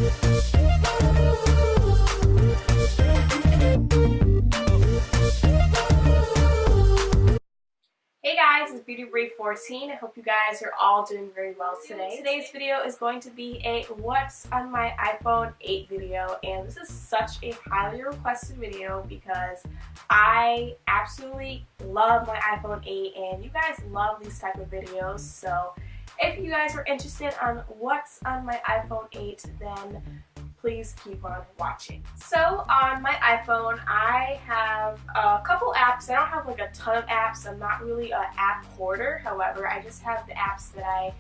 Hey guys, it's Beautybri14. I hope you guys are all doing very well today. Today's video is going to be a what's on my iPhone 8 video, and this is such a highly requested video because I absolutely love my iPhone 8 and you guys love these type of videos. So if you guys are interested on what's on my iPhone 8, then please keep on watching. So on my iPhone, I have a couple apps. I don't have like a ton of apps. I'm not really an app hoarder. However, I just have the apps that I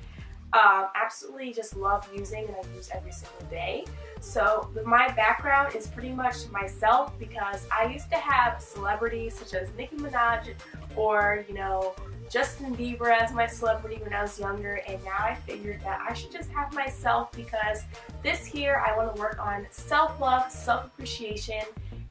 absolutely just love using and I use every single day. So my background is pretty much myself because I used to have celebrities such as Nicki Minaj or, you know, Justin Bieber as my celebrity when I was younger, and now I figured that I should just have myself because this year I want to work on self-love, self-appreciation,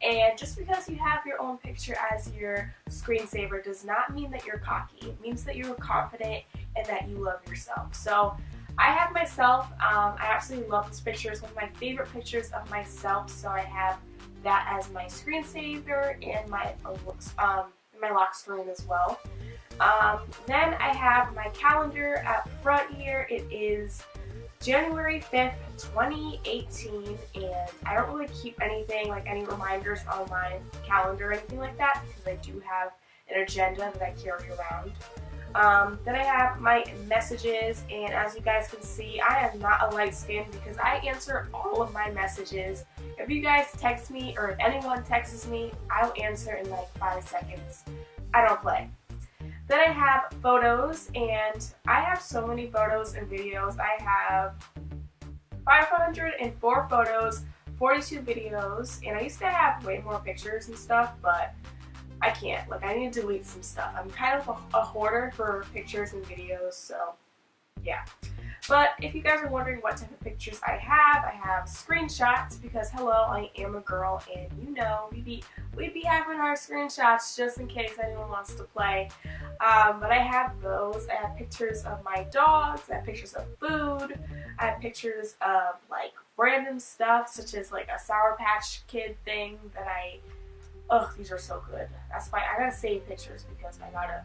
and just because you have your own picture as your screensaver does not mean that you're cocky. It means that you're confident and that you love yourself. So I have myself. I absolutely love this picture. It's one of my favorite pictures of myself, so I have that as my screensaver and my lock screen as well. Then I have my calendar up front here. It is January 5th, 2018, and I don't really keep anything like any reminders on my calendar or anything like that because I do have an agenda that I carry around. Then I have my messages, and as you guys can see, I am not a light skin because I answer all of my messages. If you guys text me or if anyone texts me, I'll answer in like 5 seconds. I don't play. Then I have photos, and I have so many photos and videos. I have 504 photos, 42 videos, and I used to have way more pictures and stuff, but I can't. Like, I need to delete some stuff. I'm kind of a hoarder for pictures and videos, so yeah. But if you guys are wondering what type of pictures I have screenshots because hello, I am a girl and you know we'd be having our screenshots just in case anyone wants to play. But I have those. I have pictures of my dogs, I have pictures of food, I have pictures of like random stuff such as like a Sour Patch Kid thing that these are so good. That's why I gotta save pictures because I gotta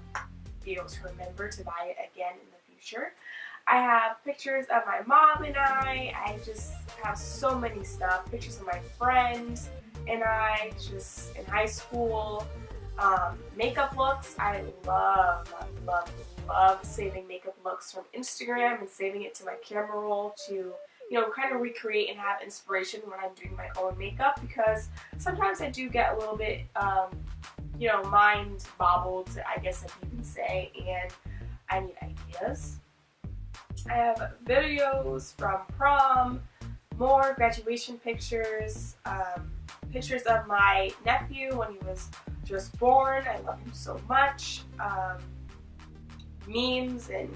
be able to remember to buy it again in the future. I have pictures of my mom and I just have so many stuff. Pictures of my friends and I, just in high school. Makeup looks. I love saving makeup looks from Instagram and saving it to my camera roll to, you know, kind of recreate and have inspiration when I'm doing my own makeup because sometimes I do get a little bit, you know, mind bobbled, I guess if you can say, and I need ideas. I have videos from prom, more graduation pictures, pictures of my nephew when he was just born. I love him so much. Memes and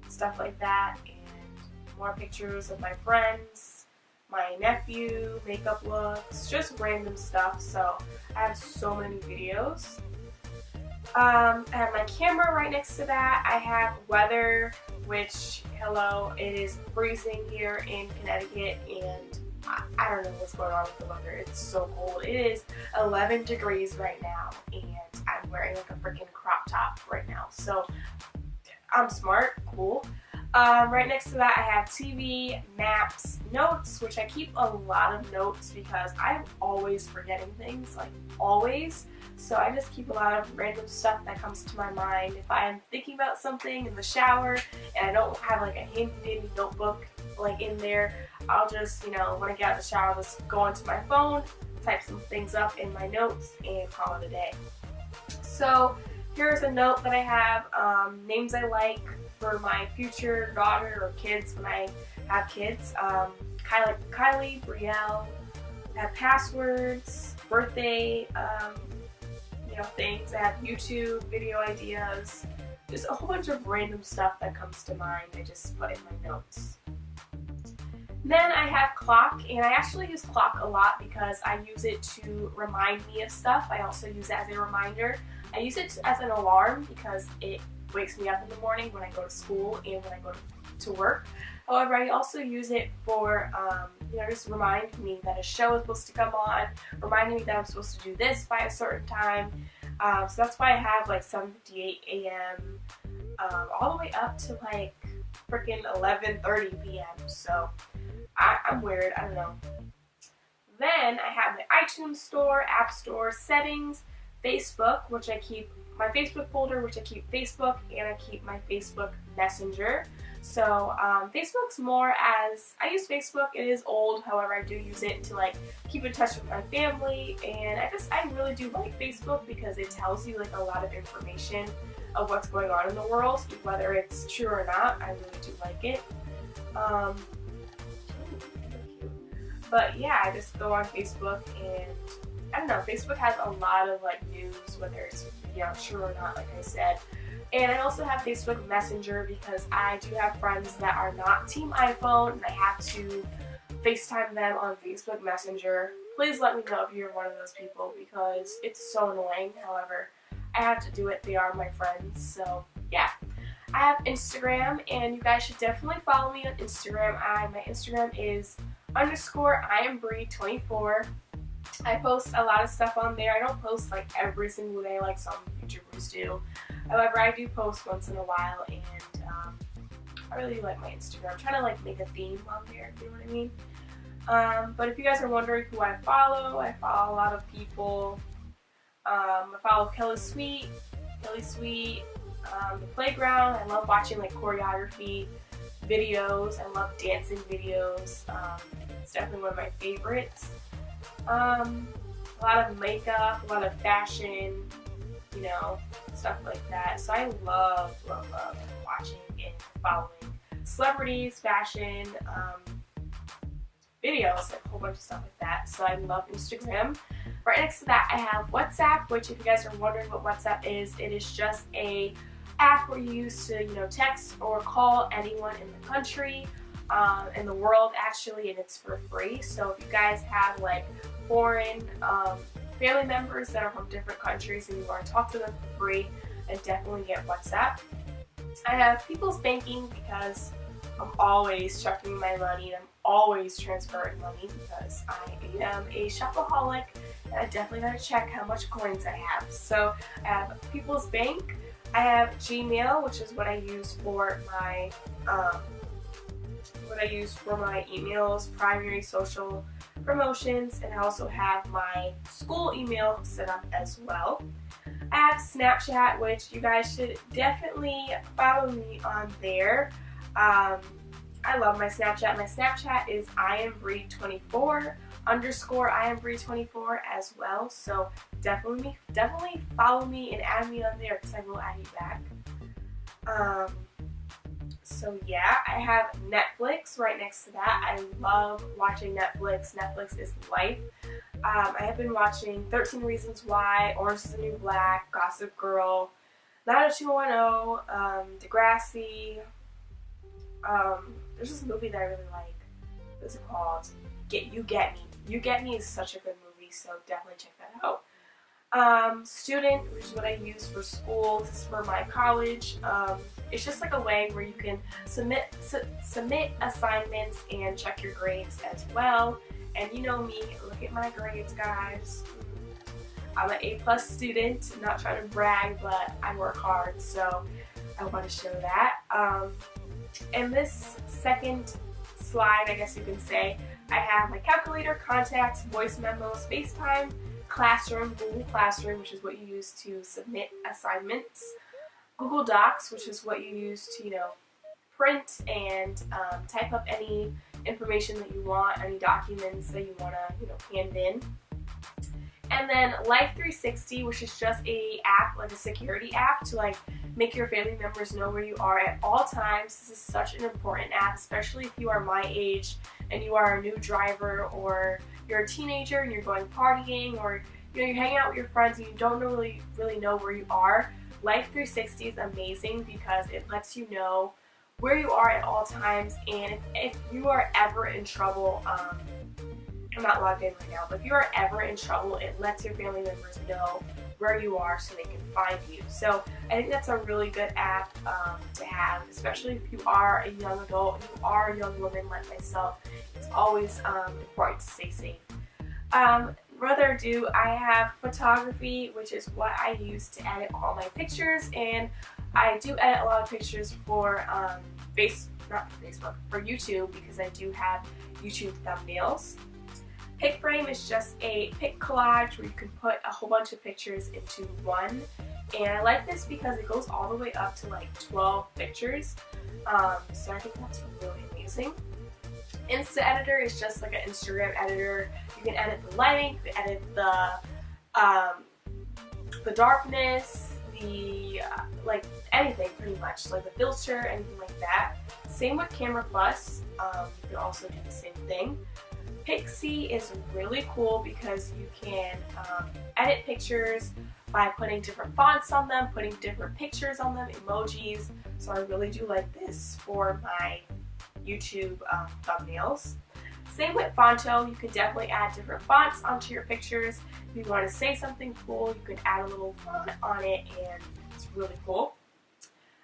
stuff like that, and more pictures of my friends, my nephew, makeup looks, just random stuff. So I have so many videos. I have my camera right next to that. I have weather, which, hello, it is freezing here in Connecticut, and I don't know what's going on with the weather. It's so cold. It is 11 degrees right now, and I'm wearing like a freaking crop top right now. So I'm smart, cool. Right next to that I have TV, maps, notes, which I keep a lot of notes because I'm always forgetting things, like always. So I just keep a lot of random stuff that comes to my mind. If I'm thinking about something in the shower and I don't have like a handy notebook like in there, I'll just, you know, when I get out of the shower, I'll just go onto my phone, type some things up in my notes, and call it a day. So here's a note that I have, names I like for my future daughter or kids when I have kids. Kylie, Brielle. I have passwords, birthday, you know, things. I have YouTube video ideas. Just a whole bunch of random stuff that comes to mind. I just put in my notes. Then I have clock, and I actually use clock a lot because I use it to remind me of stuff. I also use it as a reminder. I use it as an alarm because it wakes me up in the morning when I go to school and when I go to work. However, I also use it for, just remind me that a show is supposed to come on, reminding me that I'm supposed to do this by a certain time. So that's why I have like 7:58 a.m. All the way up to like freaking 11:30 p.m. So I'm weird, I don't know. Then I have my iTunes store, App Store, settings, Facebook, which I keep my Facebook folder, which I keep Facebook, and I keep my Facebook Messenger. So Facebook's more as, I use Facebook, it is old, however I do use it to like keep in touch with my family, and I really do like Facebook because it tells you like a lot of information of what's going on in the world, whether it's true or not. I really do like it. But yeah, I just go on Facebook, and I don't know, Facebook has a lot of like news, whether it's true or not, like I said. And I also have Facebook Messenger because I do have friends that are not Team iPhone, and I have to FaceTime them on Facebook Messenger. Please let me know if you're one of those people because it's so annoying. However, I have to do it. They are my friends. So yeah. I have Instagram, and you guys should definitely follow me on Instagram. My Instagram is _IamBri24. I post a lot of stuff on there. I don't post like every single day like some YouTubers do. However, I do post once in a while, and I really like my Instagram. I'm trying to like make a theme on there, if you know what I mean. But if you guys are wondering who I follow a lot of people. I follow Kelly Sweet, The Playground. I love watching like choreography videos. I love dancing videos. It's definitely one of my favorites. A lot of makeup, a lot of fashion, stuff like that. So I love watching and following celebrities, fashion, videos, like a whole bunch of stuff like that. So I love Instagram. Right next to that I have WhatsApp, which if you guys are wondering what WhatsApp is, it is just a app where you use to, text or call anyone in the country, in the world actually, and it's for free. So if you guys have like foreign family members that are from different countries and you want to talk to them for free, then definitely get WhatsApp. I have People's Banking because I'm always checking my money, and I'm always transferring money because I am a shopaholic, and I definitely gotta check how much coins I have. So I have People's Bank. I have Gmail, which is what I use for my emails, primary social promotions, and I also have my school email set up as well. I have Snapchat, which you guys should definitely follow me on there. I love my Snapchat. My Snapchat is iambri24 _iambri24 as well. So definitely follow me and add me on there because I will add you back. So yeah, I have Netflix right next to that. I love watching Netflix. Netflix is life. I have been watching 13 Reasons Why, Orange is the New Black, Gossip Girl, 90210, Degrassi. There's this movie that I really like. What's it called? You Get Me. You Get Me is such a good movie, so definitely check that out. Student, which is what I use for school. This is for my college. It's just like a way where you can submit assignments and check your grades as well. And you know me, look at my grades, guys. I'm an A+ student. I'm not trying to brag, but I work hard, so I want to show that. And this second slide, I guess you can say, I have my calculator, contacts, voice memos, FaceTime, Classroom, Google Classroom, which is what you use to submit assignments, Google Docs, which is what you use to, print and type up any information that you want, any documents that you want to, hand in. And then Life360, which is just a app, like a security app to like make your family members know where you are at all times. This is such an important app, especially if you are my age and you are a new driver, or you're a teenager and you're going partying, or you're hanging out with your friends and you don't really know where you are. Life360 is amazing because it lets you know where you are at all times, and if you are ever in trouble, I'm not logged in right now, but if you are ever in trouble, it lets your family members know where you are so they can find you. So I think that's a really good app to have, especially if you are a young adult, if you are a young woman like myself. It's always important to stay safe. Further ado, I have photography, which is what I use to edit all my pictures, and I do edit a lot of pictures for for YouTube, because I do have YouTube thumbnails. Pic frame is just a pic collage where you can put a whole bunch of pictures into one, and I like this because it goes all the way up to like 12 pictures, so I think that's really amazing. Insta Editor is just like an Instagram editor. You can edit the lighting, you can edit the darkness, the like anything pretty much, like the filter, anything like that. Same with Camera Plus, you can also do the same thing. Pixie is really cool because you can edit pictures by putting different fonts on them, putting different pictures on them, emojis. So I really do like this for my YouTube thumbnails. Same with Fonto, you can definitely add different fonts onto your pictures. If you want to say something cool, you can add a little font on it, and it's really cool.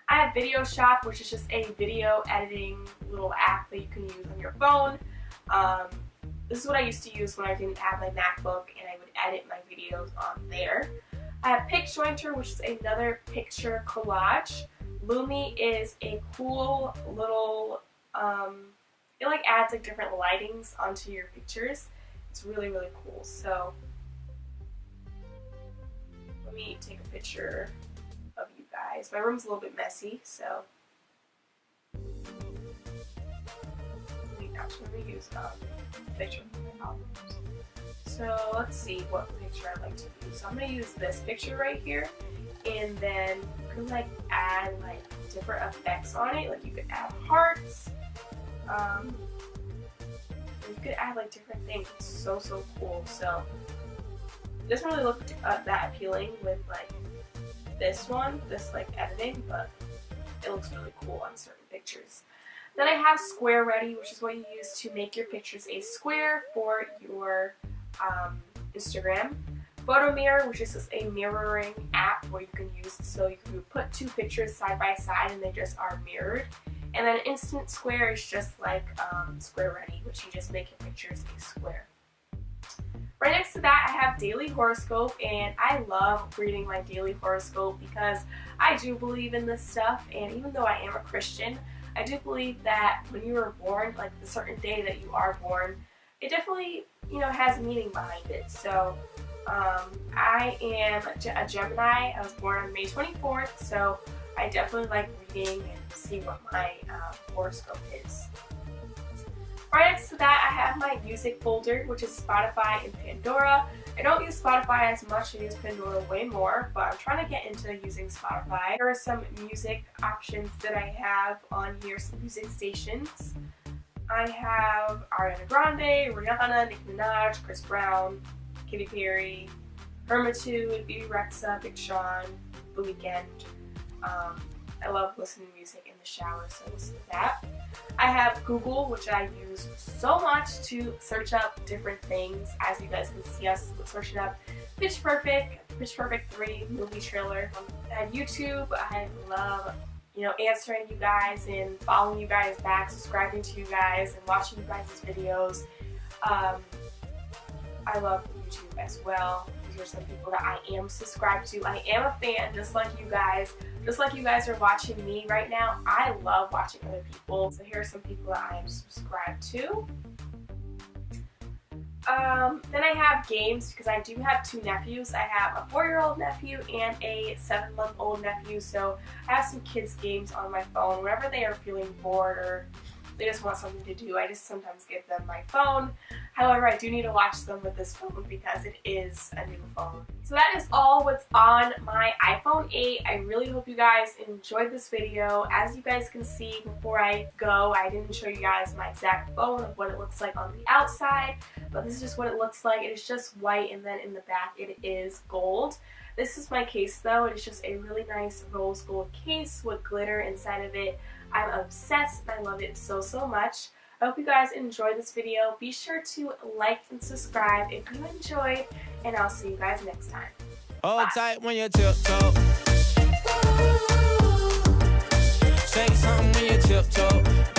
I have Video Shop, which is just a video editing little app that you can use on your phone. This is what I used to use when I didn't have my MacBook, and I would edit my videos on there. I have PicJointer, which is another picture collage. Lumi is a cool little, it like adds like different lightings onto your pictures. It's really, really cool. So let me take a picture of you guys. My room's a little bit messy, so I'm going to use a picture from my albums. So let's see what picture I'd like to use. So I'm going to use this picture right here, and then you can like add like different effects on it. Like you could add hearts, you could add like different things. It's so cool. So it doesn't really look that appealing with like this like editing, but it looks really cool on certain pictures. Then I have Square Ready, which is what you use to make your pictures a square for your Instagram. Photo Mirror, which is just a mirroring app where you can use, so you can put two pictures side by side and they just are mirrored. And then Instant Square is just like Square Ready, which you just make your pictures a square. Right next to that, I have Daily Horoscope, and I love reading my daily horoscope because I do believe in this stuff, and even though I am a Christian, I do believe that when you were born, like the certain day that you are born, it definitely, you know, has meaning behind it. So I am a Gemini. I was born on May 24th, so I definitely like reading and see what my horoscope is. Right next to that, I have my music folder, which is Spotify and Pandora. I don't use Spotify as much, I use Pandora way more, but I'm trying to get into using Spotify. There are some music options that I have on here, some music stations. I have Ariana Grande, Rihanna, Nicki Minaj, Chris Brown, Katy Perry, Hermitude, Beautybri14, Big Sean, The Weeknd. I love listening to music in the shower, so listen to that. I have Google, which I use so much to search up different things. As you guys can see us searching up Pitch Perfect 3 movie trailer. I have YouTube. I love, you know, answering you guys and following you guys back, subscribing to you guys and watching you guys' videos. I love YouTube as well. These are some people that I am subscribed to. I am a fan, just like you guys. Just like you guys are watching me right now, I love watching other people. So here are some people that I am subscribed to. Then I have games, because I do have two nephews. I have a 4-year-old nephew and a 7-month-old nephew. So I have some kids games on my phone. Whenever they are feeling bored or they just want something to do, I just sometimes give them my phone. However, I do need to watch them with this phone because it is a new phone. So that is all what's on my iPhone 8. I really hope you guys enjoyed this video. As you guys can see, before I go, I didn't show you guys my exact phone of what it looks like on the outside, but this is just what it looks like. It is just white, and then in the back it is gold. This is my case though. It is just a really nice rose gold case with glitter inside of it. I'm obsessed and I love it so much. I hope you guys enjoyed this video. Be sure to like and subscribe if you enjoyed, and I'll see you guys next time. Hold tight when you tiptoe. Say something when you tiptoe.